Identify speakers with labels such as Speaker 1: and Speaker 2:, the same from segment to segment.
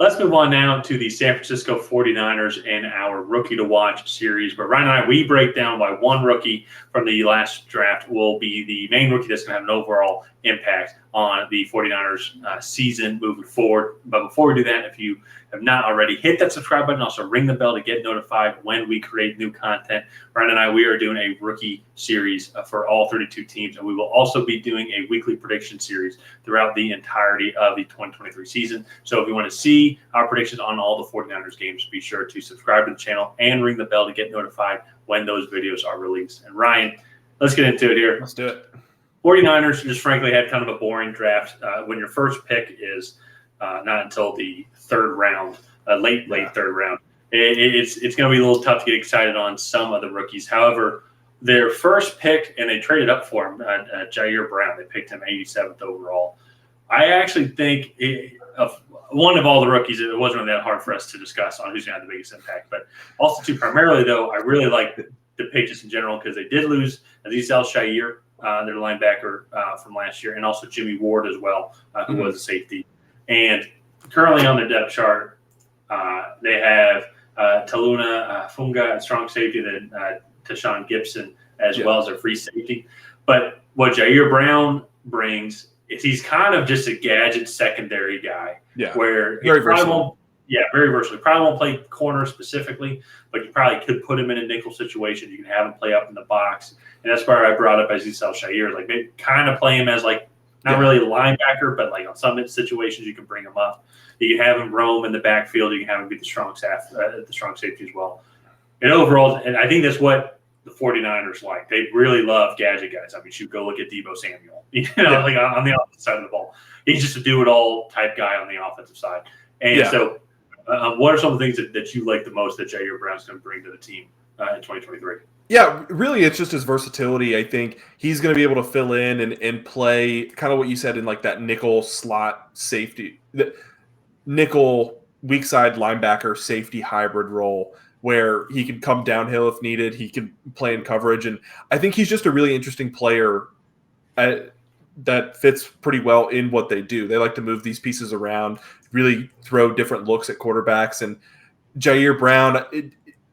Speaker 1: Let's move on now to the San Francisco 49ers and our Rookie to Watch series. But Ryan and I, we break down why one rookie from the last draft will be the main rookie that's going to have an overall impact on the 49ers season moving forward. But before we do that, if you have not already, hit that subscribe button. Also ring the bell to get notified when we create new content. Ryan and I, we are doing a rookie series for all 32 teams, and we will also be doing a weekly prediction series throughout the entirety of the 2023 season. So if you want to see our predictions on all the 49ers games, be sure to subscribe to the channel and ring the bell to get notified when those videos are released. And Ryan, let's get into it here.
Speaker 2: Let's do it.
Speaker 1: 49ers just frankly had kind of a boring draft. When your first pick is not until the third round, late third round, it's going to be a little tough to get excited on some of the rookies. However, their first pick, and they traded up for him, Ji'ayir Brown. They picked him 87th overall. I actually think one of all the rookies, it wasn't really that hard for us to discuss on who's going to have the biggest impact. But also, too, primarily, though, I really like the Patriots in general because they did lose Ji'ayir, their linebacker from last year, and also Jimmy Ward as well, who was a safety. And currently on the depth chart, they have Taluna Funga, strong safety, then Tashawn Gibson as well as a free safety. But what Ji'ayir Brown brings is he's kind of just a gadget secondary guy.
Speaker 2: Yeah,
Speaker 1: where
Speaker 2: very versatile.
Speaker 1: Very versatile. He probably won't play corner specifically, but you probably could put him in a nickel situation. You can have him play up in the box. And that's where I brought up Ji'ayir. Like maybe kind of play him as like not really a linebacker, but like on some situations you can bring him up. You can have him roam in the backfield. You can have him be the strong safety as well. And overall, and I think that's what the 49ers like. They really love gadget guys. I mean, go look at Deebo Samuel. Like on the offensive side of the ball. He's just a do-it-all type guy on the offensive side. And so what are some of the things that you like the most that Ji'ayir Brown's going to bring to the team in 2023?
Speaker 2: Yeah, really, it's just his versatility. I think he's going to be able to fill in and play kind of what you said in like that nickel slot safety, the nickel weak side linebacker safety hybrid role where he can come downhill if needed. He can play in coverage. And I think he's just a really interesting player that fits pretty well in what they do. They like to move these pieces around, really throw different looks at quarterbacks. And Ji'ayir Brown,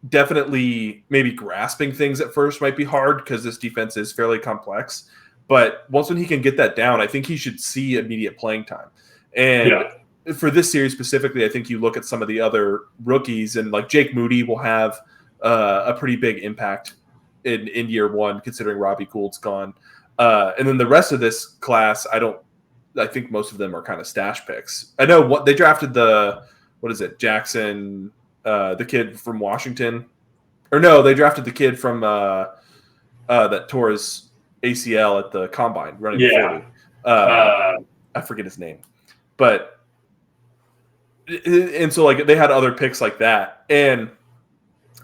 Speaker 2: definitely maybe grasping things at first might be hard because this defense is fairly complex. But once when he can get that down, I think he should see immediate playing time. And for this series specifically, I think you look at some of the other rookies, and like Jake Moody will have a pretty big impact in year one, considering Robbie Gould's gone. And then the rest of this class, I think most of them are kind of stash picks. I know what they drafted Jackson, the kid from Washington, or no, they drafted the kid from that tore his ACL at the combine running the 40. I forget his name, but and so like they had other picks like that, and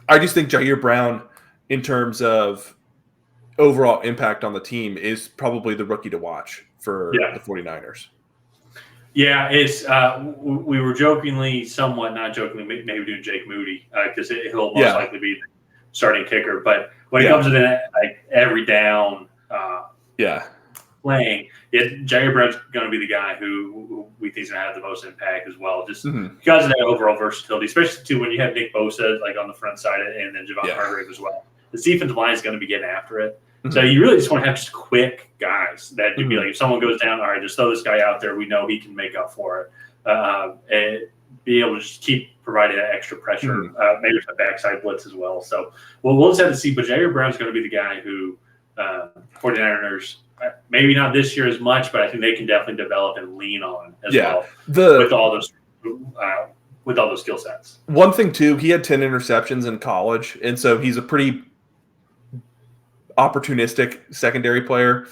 Speaker 2: I just think Ji'ayir Brown, in terms of overall impact on the team, is probably the rookie to watch for the 49ers.
Speaker 1: Yeah, it's we were somewhat not jokingly, maybe doing Jake Moody because he'll most likely be the starting kicker. But when it comes to that, like every down, playing, Ji'ayir Brown's going to be the guy who we think is going to have the most impact as well, just because of that overall versatility, especially too when you have Nick Bosa like on the front side and then Javon Hargrave as well. The defensive line is going to be getting after it. So you really just want to have just quick guys that could be like, if someone goes down, all right, just throw this guy out there. We know he can make up for it. And be able to just keep providing that extra pressure, maybe with a backside blitz as well. So we'll just have to see. But Ji'ayir Brown's going to be the guy who 49ers, maybe not this year as much, but I think they can definitely develop and lean on as well with all those skill sets.
Speaker 2: One thing, too, he had 10 interceptions in college, and so he's a pretty opportunistic secondary player,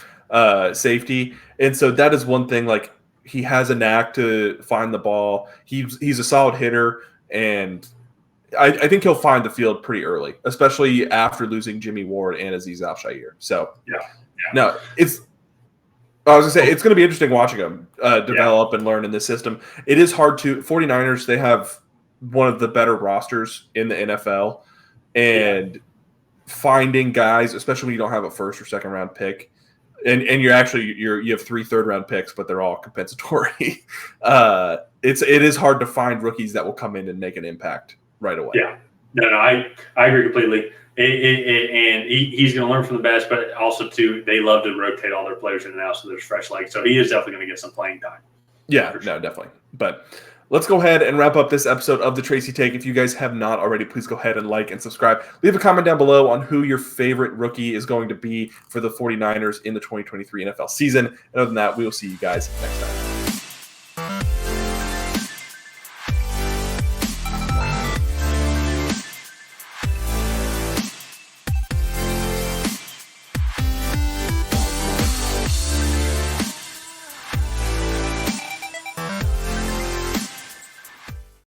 Speaker 2: safety. And so that is one thing, like he has a knack to find the ball. He's a solid hitter, and I think he'll find the field pretty early, especially after losing Jimmy Ward and Azeez Al-Shaair. So no, I was going to say, it's going to be interesting watching him develop and learn in this system. It is hard to – 49ers, they have one of the better rosters in the NFL, and finding guys, especially when you don't have a first or second round pick, and you have 3 third round picks, but they're all compensatory. it is hard to find rookies that will come in and make an impact right away.
Speaker 1: Yeah, no, I agree completely. And he's going to learn from the best, but also too, they love to rotate all their players in and out, so there's fresh legs. So he is definitely going to get some playing time.
Speaker 2: Yeah,
Speaker 1: Sure.
Speaker 2: no, definitely. But let's go ahead and wrap up this episode of the Tracy Take. If you guys have not already, please go ahead and like and subscribe. Leave a comment down below on who your favorite rookie is going to be for the 49ers in the 2023 NFL season. And other than that, we will see you guys next time.